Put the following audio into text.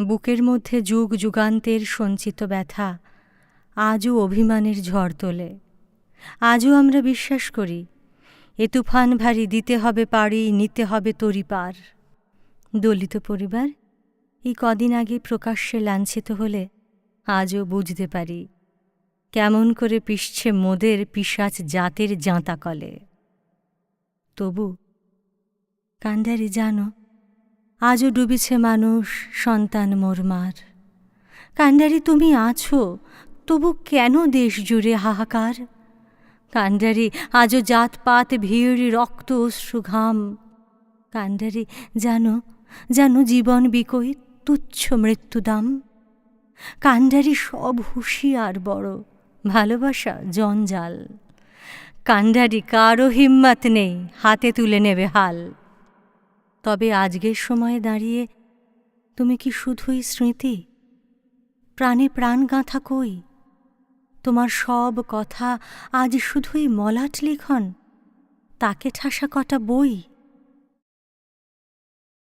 বুকের মধ্যে যুগ যুগান্তের সঞ্চিত ব্যথা আজও অভিমানের ঝড় তোলে। আজও আমরা বিশ্বাস করি, এ তুফান ভারী দিতে হবে পাড়ি, নিতে হবে তরি পার। দলিত পরিবার এই কদিন আগে প্রকাশ্যে লাঞ্ছিত হলে আজও বুঝতে পারি কেমন করে পিষছে মোদের পিশাচ জাতের জাঁতা কলে। তবু কান্ডারি জানো, আজও ডুবেছে মানুষ সন্তান মোরমার। কান্ডারি তুমি আছো, তবু কেন দেশ জুড়ে হাহাকার? কান্ডারি আজও জাতপাত ভিড় রক্ত অশ্রু ঘাম। কান্ডারি জানো, জানো জীবন বিকই তুচ্ছ মৃত্যুদাম। কান্ডারি সব হুঁশিয়ার বড়, ভালোবাসা জঞ্জাল। কান্ডারি কারও হিম্মত নেই হাতে তুলে নেবে হাল। তবে আজকের সময়ে দাঁড়িয়ে তুমি কি শুধুই স্মৃতি? প্রাণে প্রাণ গাঁথা কই? তোমার সব কথা আজ শুধুই মলাট লিখন, তাকে ঠাসা কটা বই।